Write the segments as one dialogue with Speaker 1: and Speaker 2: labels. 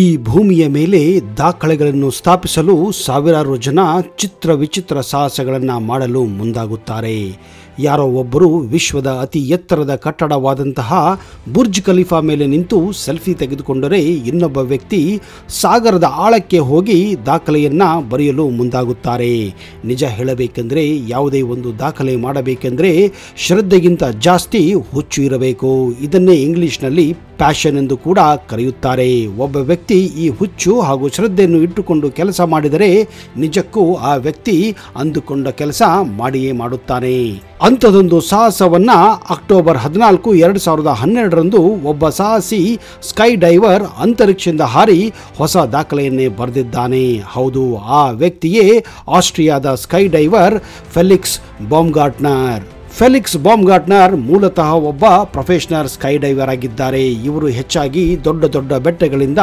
Speaker 1: ಈ ಭೂಮಿಯ ಮೇಲೆ ದಾಖಲೆಗಳನ್ನು ಸ್ಥಾಪಿಸಲು ಸಾವಿರಾರು ಜನ ಚಿತ್ರ ವಿಚಿತ್ರ ಸಾಹಸಗಳನ್ನು ಮಾಡಲು ಮುಂದಾಗುತ್ತಾರೆ. ಯಾರೋ ಒಬ್ಬರು ವಿಶ್ವದ ಅತಿ ಎತ್ತರದ ಕಟ್ಟಡವಾದಂತಹ ಬುರ್ಜ್ ಖಲೀಫಾ ಮೇಲೆ ನಿಂತು ಸೆಲ್ಫಿ ತೆಗೆದುಕೊಂಡರೆ ಇನ್ನೊಬ್ಬ ವ್ಯಕ್ತಿ ಸಾಗರದ ಆಳಕ್ಕೆ ಹೋಗಿ ದಾಖಲೆಯನ್ನು ಬರೆಯಲು ಮುಂದಾಗುತ್ತಾರೆ. ನಿಜ ಹೇಳಬೇಕೆಂದರೆ ಯಾವುದೇ ಒಂದು ದಾಖಲೆ ಮಾಡಬೇಕೆಂದರೆ ಶ್ರದ್ಧೆಗಿಂತ ಜಾಸ್ತಿ ಹುಚ್ಚು ಇರಬೇಕು. ಇದನ್ನೇ ಇಂಗ್ಲಿಷ್ನಲ್ಲಿ ಪ್ಯಾಷನ್ ಎಂದು ಕೂಡ ಕರೆಯುತ್ತಾರೆ. ಒಬ್ಬ ವ್ಯಕ್ತಿ ಈ ಹುಚ್ಚು ಹಾಗೂ ಶ್ರದ್ಧೆಯನ್ನು ಇಟ್ಟುಕೊಂಡು ಕೆಲಸ ಮಾಡಿದರೆ ನಿಜಕ್ಕೂ ಆ ವ್ಯಕ್ತಿ ಅಂದುಕೊಂಡ ಕೆಲಸ ಮಾಡಿಯೇ ಮಾಡುತ್ತಾನೆ. ಅಂಥದೊಂದು ಸಾಹಸವನ್ನ ಅಕ್ಟೋಬರ್ 14, 2012ರಂದು ಒಬ್ಬ ಸಾಹಸಿ ಸ್ಕೈ ಡೈವರ್ ಅಂತರಿಕ್ಷದಿಂದ ಹಾರಿ ಹೊಸ ದಾಖಲೆಯನ್ನೇ ಬರೆದಿದ್ದಾನೆ. ಹೌದು, ಆ ವ್ಯಕ್ತಿಯೇ ಆಸ್ಟ್ರಿಯಾದ ಸ್ಕೈ ಡೈವರ್ ಫೆಲಿಕ್ಸ್ ಬಾಮ್ಗಾರ್ಟ್ನರ್. ಫೆಲಿಕ್ಸ್ ಬಾಮ್ಗಾರ್ಟ್ನರ್ ಮೂಲತಃ ಒಬ್ಬ ಪ್ರೊಫೆಷನಲ್ ಸ್ಕೈ ಡೈವರ್ ಆಗಿದ್ದಾರೆ. ಇವರು ಹೆಚ್ಚಾಗಿ ದೊಡ್ಡ ದೊಡ್ಡ ಬೆಟ್ಟಗಳಿಂದ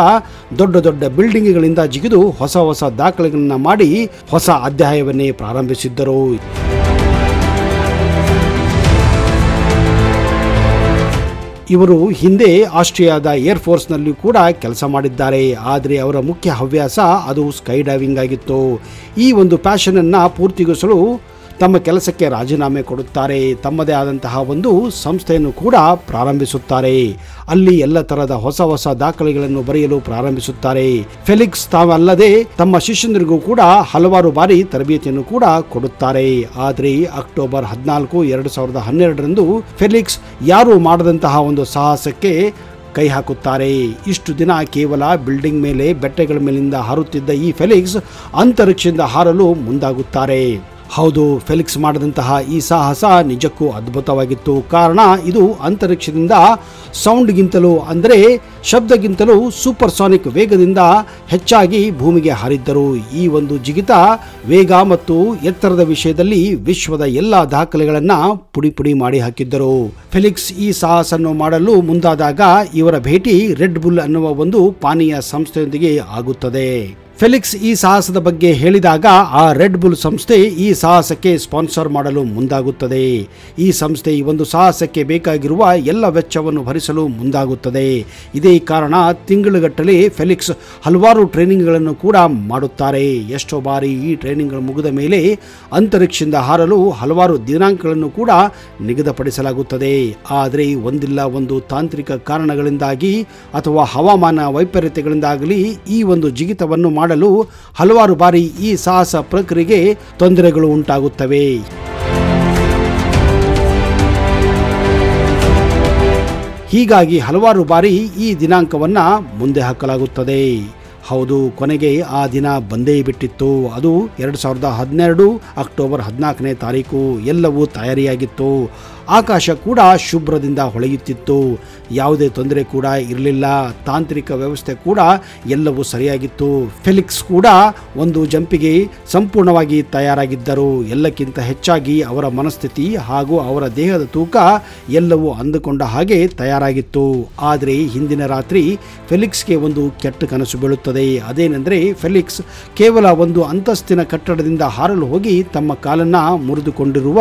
Speaker 1: ದೊಡ್ಡ ದೊಡ್ಡ ಬಿಲ್ಡಿಂಗ್ಗಳಿಂದ ಜಿಗಿದು ಹೊಸ ಹೊಸ ದಾಖಲೆಗಳನ್ನು ಮಾಡಿ ಹೊಸ ಅಧ್ಯಾಯವನ್ನೇ ಪ್ರಾರಂಭಿಸಿದ್ದರು. ಇವರು ಹಿಂದೆ ಆಸ್ಟ್ರಿಯಾದ ಏರ್ ಫೋರ್ಸ್ನಲ್ಲಿ ಕೂಡ ಕೆಲಸ ಮಾಡಿದ್ದಾರೆ. ಆದರೆ ಅವರ ಮುಖ್ಯ ಹವ್ಯಾಸ ಅದು ಸ್ಕೈ ಡೈವಿಂಗ್ ಆಗಿತ್ತು. ಈ ಒಂದು ಪ್ಯಾಷನನ್ನು ಪೂರ್ತಿಗೊಳಿಸಲು ತಮ್ಮ ಕೆಲಸಕ್ಕೆ ರಾಜೀನಾಮೆ ಕೊಡುತ್ತಾರೆ. ತಮ್ಮದೇ ಆದಂತಹ ಒಂದು ಸಂಸ್ಥೆಯನ್ನು ಕೂಡ ಪ್ರಾರಂಭಿಸುತ್ತಾರೆ. ಅಲ್ಲಿ ಎಲ್ಲ ತರಹದ ಹೊಸ ಹೊಸ ದಾಖಲೆಗಳನ್ನು ಬರೆಯಲು ಪ್ರಾರಂಭಿಸುತ್ತಾರೆ. ಫೆಲಿಕ್ಸ್ ತಾವಲ್ಲದೆ ತಮ್ಮ ಶಿಷ್ಯಂದರಿಗೂ ಕೂಡ ಹಲವಾರು ಬಾರಿ ತರಬೇತಿಯನ್ನು ಕೂಡ ಕೊಡುತ್ತಾರೆ. ಆದರೆ ಅಕ್ಟೋಬರ್ 14, 2012ರಂದು ಫೆಲಿಕ್ಸ್ ಯಾರು ಮಾಡದಂತಹ ಒಂದು ಸಾಹಸಕ್ಕೆ ಕೈ ಹಾಕುತ್ತಾರೆ. ಇಷ್ಟು ದಿನ ಕೇವಲ ಬಿಲ್ಡಿಂಗ್ ಮೇಲೆ ಬೆಟ್ಟಗಳ ಮೇಲಿಂದ ಹಾರುತ್ತಿದ್ದ ಈ ಫೆಲಿಕ್ಸ್ ಅಂತರಿಕ್ಷದಿಂದ ಹಾರಲು ಮುಂದಾಗುತ್ತಾರೆ. ಹೌದು, ಫೆಲಿಕ್ಸ್ ಮಾಡಿದಂತಹ ಈ ಸಾಹಸ ನಿಜಕ್ಕೂ ಅದ್ಭುತವಾಗಿತ್ತು. ಕಾರಣ ಇದು ಅಂತರಿಕ್ಷದಿಂದ ಸೌಂಡ್ಗಿಂತಲೂ ಅಂದರೆ ಶಬ್ದಗಿಂತಲೂ ಸೂಪರ್ಸಾನಿಕ್ ವೇಗದಿಂದ ಹೆಚ್ಚಾಗಿ ಭೂಮಿಗೆ ಹಾರಿದ್ದರು. ಈ ಒಂದು ಜಿಗಿತ ವೇಗ ಮತ್ತು ಎತ್ತರದ ವಿಷಯದಲ್ಲಿ ವಿಶ್ವದ ಎಲ್ಲ ದಾಖಲೆಗಳನ್ನು ಪುಡಿ ಮಾಡಿ ಹಾಕಿದ್ದರು. ಫೆಲಿಕ್ಸ್ ಈ ಸಾಹಸವನ್ನು ಮಾಡಲು ಮುಂದಾದಾಗ ಇವರ ಭೇಟಿ ರೆಡ್ ಬುಲ್ ಅನ್ನುವ ಒಂದು ಪಾನೀಯ ಸಂಸ್ಥೆಯೊಂದಿಗೆ ಆಗುತ್ತದೆ. ಫೆಲಿಕ್ಸ್ ಈ ಸಾಹಸದ ಬಗ್ಗೆ ಹೇಳಿದಾಗ ಆ ರೆಡ್ ಬುಲ್ ಸಂಸ್ಥೆ ಈ ಸಾಹಸಕ್ಕೆ ಸ್ಪಾನ್ಸರ್ ಮಾಡಲು ಮುಂದಾಗುತ್ತದೆ. ಈ ಸಂಸ್ಥೆ ಈ ಒಂದು ಸಾಹಸಕ್ಕೆ ಬೇಕಾಗಿರುವ ಎಲ್ಲ ವೆಚ್ಚವನ್ನು ಭರಿಸಲು ಮುಂದಾಗುತ್ತದೆ. ಇದೇ ಕಾರಣ ತಿಂಗಳುಗಟ್ಟಲೆ ಫೆಲಿಕ್ಸ್ ಹಲವಾರು ಟ್ರೈನಿಂಗ್ಗಳನ್ನು ಕೂಡ ಮಾಡುತ್ತಾರೆ. ಎಷ್ಟೋ ಬಾರಿ ಈ ಟ್ರೈನಿಂಗ್ಗಳು ಮುಗಿದ ಮೇಲೆ ಅಂತರಿಕ್ಷದಿಂದ ಹಾರಲು ಹಲವಾರು ದಿನಾಂಕಗಳನ್ನು ಕೂಡ ನಿಗದಿಪಡಿಸಲಾಗುತ್ತದೆ. ಆದರೆ ಒಂದಿಲ್ಲ ಒಂದು ತಾಂತ್ರಿಕ ಕಾರಣಗಳಿಂದಾಗಿ ಅಥವಾ ಹವಾಮಾನ ವೈಪರೀತ್ಯಗಳಿಂದಾಗಲಿ ಈ ಒಂದು ಜಿಗಿತವನ್ನು ಮಾಡಲು ಹಲವಾರು ಬಾರಿ ಈ ಸಾಹಸ ಪ್ರಕ್ರಿಯೆಗೆ ತೊಂದರೆಗಳು ಉಂಟಾಗುತ್ತವೆ. ಹೀಗಾಗಿ ಹಲವಾರು ಬಾರಿ ಈ ದಿನಾಂಕವನ್ನು ಮುಂದೆ ಹಾಕಲಾಗುತ್ತದೆ. ಹೌದು, ಕೊನೆಗೆ ಆ ದಿನ ಬಂದೇ ಬಿಟ್ಟಿತ್ತು. ಅದು 2012 ಅಕ್ಟೋಬರ್ 14ನೇ ತಾರೀಕು. ಎಲ್ಲವೂ ತಯಾರಿಯಾಗಿತ್ತು. ಆಕಾಶ ಕೂಡ ಶುಭ್ರದಿಂದ ಹೊಳೆಯುತ್ತಿತ್ತು. ಯಾವುದೇ ತೊಂದರೆ ಕೂಡ ಇರಲಿಲ್ಲ. ತಾಂತ್ರಿಕ ವ್ಯವಸ್ಥೆ ಕೂಡ ಎಲ್ಲವೂ ಸರಿಯಾಗಿತ್ತು. ಫೆಲಿಕ್ಸ್ ಕೂಡ ಒಂದು ಜಂಪಿಗೆ ಸಂಪೂರ್ಣವಾಗಿ ತಯಾರಾಗಿದ್ದರು. ಎಲ್ಲಕ್ಕಿಂತ ಹೆಚ್ಚಾಗಿ ಅವರ ಮನಸ್ಥಿತಿ ಹಾಗೂ ಅವರ ದೇಹದ ತೂಕ ಎಲ್ಲವೂ ಅಂದುಕೊಂಡ ಹಾಗೆ ತಯಾರಾಗಿತ್ತು. ಆದರೆ ಹಿಂದಿನ ರಾತ್ರಿ ಫೆಲಿಕ್ಸ್ಗೆ ಒಂದು ಕೆಟ್ಟ ಕನಸು ಬೀಳುತ್ತದೆ. ಅದೇನೆಂದರೆ ಫೆಲಿಕ್ಸ್ ಕೇವಲ ಒಂದು ಅಂತಸ್ತಿನ ಕಟ್ಟಡದಿಂದ ಹಾರಲು ಹೋಗಿ ತಮ್ಮ ಕಾಲನ್ನು ಮುರಿದುಕೊಂಡಿರುವ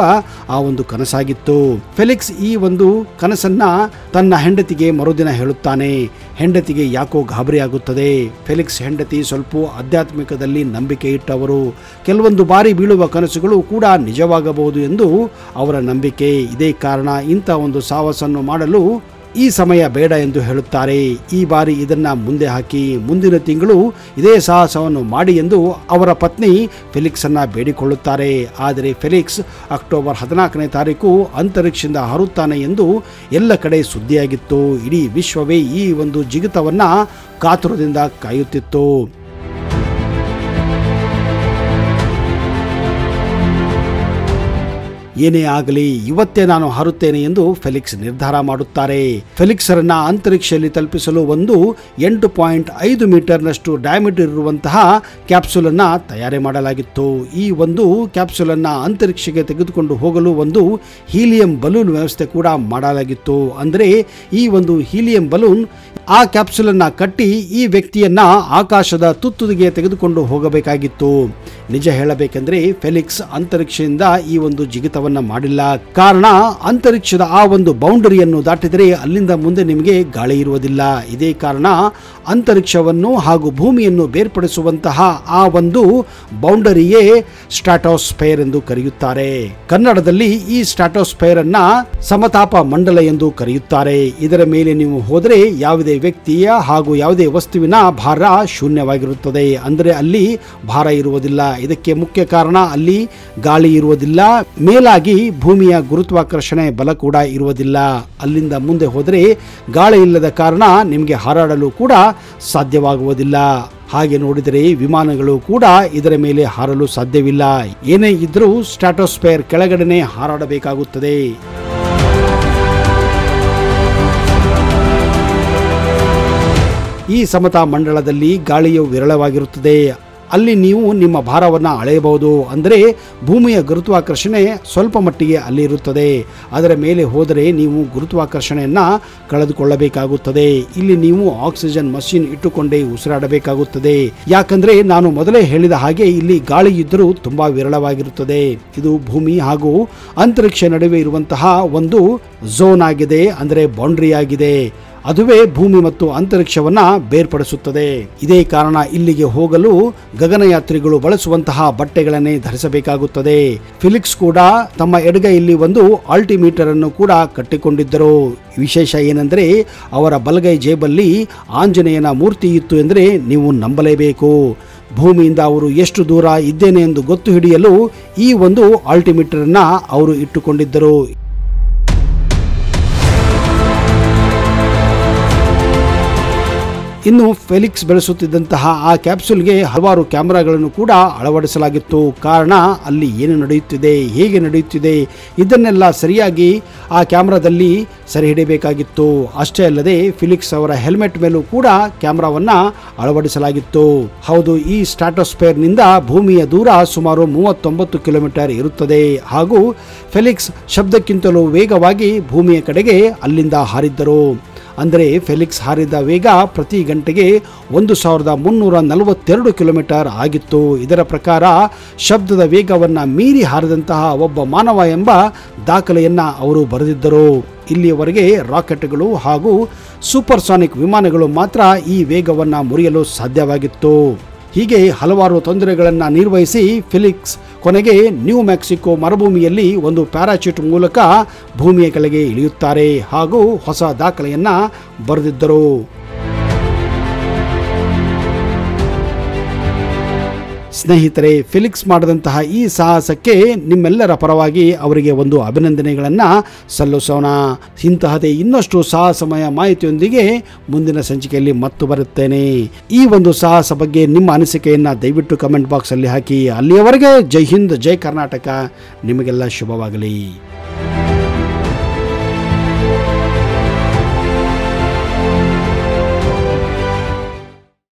Speaker 1: ಆ ಒಂದು ಕನಸಾಗಿತ್ತು. ಫೆಲಿಕ್ಸ್ ಈ ಒಂದು ಕನಸನ್ನ ತನ್ನ ಹೆಂಡತಿಗೆ ಮರುದಿನ ಹೇಳುತ್ತಾನೆ. ಹೆಂಡತಿಗೆ ಯಾಕೋ ಗಾಬರಿಯಾಗುತ್ತದೆ. ಫೆಲಿಕ್ಸ್ ಹೆಂಡತಿ ಸ್ವಲ್ಪ ಆಧ್ಯಾತ್ಮಿಕದಲ್ಲಿ ನಂಬಿಕೆ ಇಟ್ಟವರು. ಕೆಲವೊಂದು ಬಾರಿ ಬೀಳುವ ಕನಸುಗಳು ಕೂಡ ನಿಜವಾಗಬಹುದು ಎಂದು ಅವರ ನಂಬಿಕೆ. ಇದೇ ಕಾರಣ ಇಂಥ ಒಂದು ಸಾಹಸವನ್ನು ಮಾಡಲು ಈ ಸಮಯ ಬೇಡ ಎಂದು ಹೇಳುತ್ತಾರೆ. ಈ ಬಾರಿ ಇದನ್ನ ಮುಂದೆ ಹಾಕಿ ಮುಂದಿನ ತಿಂಗಳು ಇದೇ ಸಾಹಸವನ್ನು ಮಾಡಿ ಎಂದು ಅವರ ಪತ್ನಿ ಫೆಲಿಕ್ಸ್ ಅನ್ನ ಬೇಡಿಕೊಳ್ಳುತ್ತಾರೆ. ಆದರೆ ಫೆಲಿಕ್ಸ್ ಅಕ್ಟೋಬರ್ 14ನೇ ತಾರೀಕು ಅಂತರಿಕ್ಷದಿಂದ ಹಾರುತ್ತಾನೆ ಎಂದು ಎಲ್ಲ ಕಡೆ ಸುದ್ದಿಯಾಗಿತ್ತು. ಇಡೀ ವಿಶ್ವವೇ ಈ ಒಂದು ಜಿಗಿತವನ್ನ ಕಾತುರದಿಂದ ಕಾಯುತ್ತಿತ್ತು. ಏನೇ ಆಗಲಿ ಇವತ್ತೇ ನಾನು ಹಾರುತ್ತೇನೆ ಎಂದು ಫೆಲಿಕ್ಸ್ ನಿರ್ಧಾರ ಮಾಡುತ್ತಾರೆ. ಫೆಲಿಕ್ಸರನ್ನ ಅಂತರಿಕ್ಷದಲ್ಲಿ ತಲುಪಿಸಲು ಒಂದು 8.5 ಮೀಟರ್ನಷ್ಟು ಡಯಾಮೀಟರ್ ಇರುವಂತಹ ಕ್ಯಾಪ್ಸುಲ್ ಅನ್ನ ತಯಾರಿ ಮಾಡಲಾಗಿತ್ತು. ಈ ಒಂದು ಕ್ಯಾಪ್ಸುಲ್ ಅನ್ನ ಅಂತರಿಕ್ಷಕ್ಕೆ ತೆಗೆದುಕೊಂಡು ಹೋಗಲು ಒಂದು ಹೀಲಿಯಂ ಬಲೂನ್ ವ್ಯವಸ್ಥೆ ಕೂಡ ಮಾಡಲಾಗಿತ್ತು. ಅಂದರೆ ಈ ಒಂದು ಹೀಲಿಯಂ ಬಲೂನ್ ಆ ಕ್ಯಾಪ್ಸುಲ್ ಅನ್ನ ಕಟ್ಟಿ ಈ ವ್ಯಕ್ತಿಯನ್ನ ಆಕಾಶದ ತುತ್ತುದಿಗೆ ತೆಗೆದುಕೊಂಡು ಹೋಗಬೇಕಾಗಿತ್ತು. ನಿಜ ಹೇಳಬೇಕೆಂದರೆ ಫೆಲಿಕ್ಸ್ ಅಂತರಿಕ್ಷದಿಂದ ಈ ಒಂದು ಜಿಗಿತವನ್ನು ಕೆಲಸವನ್ನ ಮಾಡಿಲ್ಲ. ಕಾರಣ ಅಂತರಿಕ್ಷದ ಆ ಒಂದು ಬೌಂಡರಿಯನ್ನು ದಾಟಿದರೆ ಅಲ್ಲಿಂದ ಮುಂದೆ ನಿಮಗೆ ಗಾಳಿ ಇರುವುದಿಲ್ಲ. ಇದೇ ಕಾರಣ ಅಂತರಿಕ್ಷವನ್ನು ಹಾಗೂ ಭೂಮಿಯನ್ನು ಬೇರ್ಪಡಿಸುವಂತಹ ಆ ಒಂದು ಬೌಂಡರಿಯೇ ಸ್ಟ್ರಾಟೋಸ್ಫಿಯರ್ ಎಂದು ಕರೆಯುತ್ತಾರೆ. ಕನ್ನಡದಲ್ಲಿ ಈ ಸ್ಟ್ರಾಟೋಸ್ಫಿಯರ್ ಅನ್ನ ಸಮತಾಪ ಮಂಡಲ ಎಂದು ಕರೆಯುತ್ತಾರೆ. ಇದರ ಮೇಲೆ ನೀವು ಹೋದರೆ ಯಾವುದೇ ವ್ಯಕ್ತಿಯ ಹಾಗೂ ಯಾವುದೇ ವಸ್ತುವಿನ ಭಾರ ಶೂನ್ಯವಾಗಿರುತ್ತದೆ. ಅಂದರೆ ಅಲ್ಲಿ ಭಾರ ಇರುವುದಿಲ್ಲ. ಇದಕ್ಕೆ ಮುಖ್ಯ ಕಾರಣ ಅಲ್ಲಿ ಗಾಳಿ ಇರುವುದಿಲ್ಲ. ಮೇಲಾಗಿ ಭೂಮಿಯ ಗುರುತ್ವಾಕರ್ಷಣೆ ಬಲ ಕೂಡ ಇರುವುದಿಲ್ಲ. ಅಲ್ಲಿಂದ ಮುಂದೆ ಹೋದರೆ ಗಾಳಿ ಇಲ್ಲದ ಕಾರಣ ನಿಮಗೆ ಹಾರಾಡಲು ಕೂಡ ಸಾಧ್ಯವಾಗುವುದಿಲ್ಲ. ಹಾಗೆ ನೋಡಿದರೆ ವಿಮಾನಗಳು ಕೂಡ ಇದರ ಮೇಲೆ ಹಾರಲು ಸಾಧ್ಯವಿಲ್ಲ. ಏನೇ ಇದ್ರೂ ಸ್ಟ್ರಾಟೋಸ್ಫಿಯರ್ ಕೆಳಗಡೆನೆ ಹಾರಾಡಬೇಕಾಗುತ್ತದೆ. ಈ ಸಮತಾ ಮಂಡಲದಲ್ಲಿ ಗಾಳಿಯು ವಿರಳವಾಗಿರುತ್ತದೆ. ಅಲ್ಲಿ ನೀವು ನಿಮ್ಮ ಭಾರವನ್ನು ಅಳೆಯಬಹುದು. ಅಂದರೆ ಭೂಮಿಯ ಗುರುತ್ವಾಕರ್ಷಣೆ ಸ್ವಲ್ಪ ಮಟ್ಟಿಗೆ ಅಲ್ಲಿ ಇರುತ್ತದೆ. ಅದರ ಮೇಲೆ ಹೋದರೆ ನೀವು ಗುರುತ್ವಾಕರ್ಷಣೆಯನ್ನು ಕಳೆದುಕೊಳ್ಳಬೇಕಾಗುತ್ತದೆ. ಇಲ್ಲಿ ನೀವು ಆಕ್ಸಿಜನ್ ಮಷೀನ್ ಇಟ್ಟುಕೊಂಡೇ ಉಸಿರಾಡಬೇಕಾಗುತ್ತದೆ. ಯಾಕಂದ್ರೆ ನಾನು ಮೊದಲೇ ಹೇಳಿದ ಹಾಗೆ ಇಲ್ಲಿ ಗಾಳಿ ಇದ್ದರೂ ತುಂಬಾ ವಿರಳವಾಗಿರುತ್ತದೆ. ಇದು ಭೂಮಿ ಹಾಗೂ ಅಂತರಿಕ್ಷ ನಡುವೆ ಇರುವಂತಹ ಒಂದು ಝೋನ್ ಆಗಿದೆ, ಅಂದರೆ ಬೌಂಡ್ರಿ ಆಗಿದೆ. ಅದುವೇ ಭೂಮಿ ಮತ್ತು ಅಂತರಿಕ್ಷವನ್ನ ಬೇರ್ಪಡಿಸುತ್ತದೆ. ಇದೇ ಕಾರಣ ಇಲ್ಲಿಗೆ ಹೋಗಲು ಗಗನಯಾತ್ರಿಗಳು ಬಳಸುವಂತಹ ಬಟ್ಟೆಗಳನ್ನೇ ಧರಿಸಬೇಕಾಗುತ್ತದೆ. ಫಿಲಿಕ್ಸ್ ಕೂಡ ತಮ್ಮ ಎಡಗೈಯಲ್ಲಿ ಒಂದು ಆಲ್ಟಿಮೀಟರ್ ಅನ್ನು ಕೂಡ ಕಟ್ಟಿಕೊಂಡಿದ್ದರು. ವಿಶೇಷ ಏನೆಂದರೆ ಅವರ ಬಲಗೈ ಜೇಬಲ್ಲಿ ಆಂಜನೇಯನ ಮೂರ್ತಿ ಇತ್ತು ಎಂದರೆ ನೀವು ನಂಬಲೇಬೇಕು. ಭೂಮಿಯಿಂದ ಅವರು ಎಷ್ಟು ದೂರ ಇದ್ದೇನೆ ಎಂದು ಗೊತ್ತು ಹಿಡಿಯಲು ಈ ಒಂದು ಆಲ್ಟಿಮೀಟರ್ ಅನ್ನ ಅವರು ಇಟ್ಟುಕೊಂಡಿದ್ದರು. ಇನ್ನು ಫೆಲಿಕ್ಸ್ ಬೆಳೆಸುತ್ತಿದ್ದಂತಹ ಆ ಕ್ಯಾಪ್ಸೂಲ್ಗೆ ಹಲವಾರು ಕ್ಯಾಮೆರಾಗಳನ್ನು ಕೂಡ ಅಳವಡಿಸಲಾಗಿತ್ತು. ಕಾರಣ ಅಲ್ಲಿ ಏನು ನಡೆಯುತ್ತಿದೆ, ಹೇಗೆ ನಡೆಯುತ್ತಿದೆ ಇದನ್ನೆಲ್ಲ ಸರಿಯಾಗಿ ಆ ಕ್ಯಾಮ್ರಾದಲ್ಲಿ ಸೆರೆ ಹಿಡಿಯಬೇಕಾಗಿತ್ತು. ಅಷ್ಟೇ ಅಲ್ಲದೆ ಫಿಲಿಕ್ಸ್ ಅವರ ಹೆಲ್ಮೆಟ್ ಮೇಲೂ ಕೂಡ ಕ್ಯಾಮ್ರಾವನ್ನ ಅಳವಡಿಸಲಾಗಿತ್ತು. ಹೌದು, ಈ ಸ್ಟ್ರಾಟೋಸ್ಫಿಯರ್ನಿಂದ ಭೂಮಿಯ ದೂರ ಸುಮಾರು 39 ಕಿಲೋಮೀಟರ್ ಇರುತ್ತದೆ. ಹಾಗೂ ಫೆಲಿಕ್ಸ್ ಶಬ್ದಕ್ಕಿಂತಲೂ ವೇಗವಾಗಿ ಭೂಮಿಯ ಕಡೆಗೆ ಅಲ್ಲಿಂದ ಹಾರಿದ್ದರು. ಅಂದರೆ ಫೆಲಿಕ್ಸ್ ಹಾರಿದ ವೇಗ ಪ್ರತಿ ಗಂಟೆಗೆ 1342 ಕಿಲೋಮೀಟರ್ ಆಗಿತ್ತು. ಇದರ ಪ್ರಕಾರ ಶಬ್ದದ ವೇಗವನ್ನು ಮೀರಿ ಹಾರಿದಂತಹ ಒಬ್ಬ ಮಾನವ ಎಂಬ ದಾಖಲೆಯನ್ನು ಅವರು ಬರೆದಿದ್ದರು. ಇಲ್ಲಿಯವರೆಗೆ ರಾಕೆಟ್ಗಳು ಹಾಗೂ ಸೂಪರ್ಸಾನಿಕ್ ವಿಮಾನಗಳು ಮಾತ್ರ ಈ ವೇಗವನ್ನು ಮುರಿಯಲು ಸಾಧ್ಯವಾಗಿತ್ತು. ಹೀಗೆ ಹಲವಾರು ತೊಂದರೆಗಳನ್ನು ನಿರ್ವಹಿಸಿ ಫೆಲಿಕ್ಸ್ ಕೊನೆಗೆ ನ್ಯೂ ಮೆಕ್ಸಿಕೋ ಮರುಭೂಮಿಯಲ್ಲಿ ಒಂದು ಪ್ಯಾರಾಚೂಟ್ ಮೂಲಕ ಭೂಮಿಯ ಕೆಳಗೆ ಇಳಿಯುತ್ತಾರೆ ಹಾಗೂ ಹೊಸ ದಾಖಲೆಯನ್ನು ಬರೆದಿದ್ದರು. ಸ್ನೇಹಿತರೆ, ಫೆಲಿಕ್ಸ್ ಮಾಡಿದಂತಹ ಈ ಸಾಹಸಕ್ಕೆ ನಿಮ್ಮೆಲ್ಲರ ಪರವಾಗಿ ಅವರಿಗೆ ಒಂದು ಅಭಿನಂದನೆಗಳನ್ನು ಸಲ್ಲಿಸೋಣ. ಇಂತಹದೇ ಇನ್ನಷ್ಟು ಸಾಹಸಮಯ ಮಾಹಿತಿಯೊಂದಿಗೆ ಮುಂದಿನ ಸಂಚಿಕೆಯಲ್ಲಿ ಮತ್ತೆ ಬರುತ್ತೇನೆ. ಈ ಒಂದು ಸಾಹಸ ಬಗ್ಗೆ ನಿಮ್ಮ ಅನಿಸಿಕೆಯನ್ನು ದಯವಿಟ್ಟು ಕಮೆಂಟ್ ಬಾಕ್ಸಲ್ಲಿ ಹಾಕಿ. ಅಲ್ಲಿಯವರೆಗೆ ಜೈ ಹಿಂದ್, ಜೈ ಕರ್ನಾಟಕ. ನಿಮಗೆಲ್ಲ ಶುಭವಾಗಲಿ.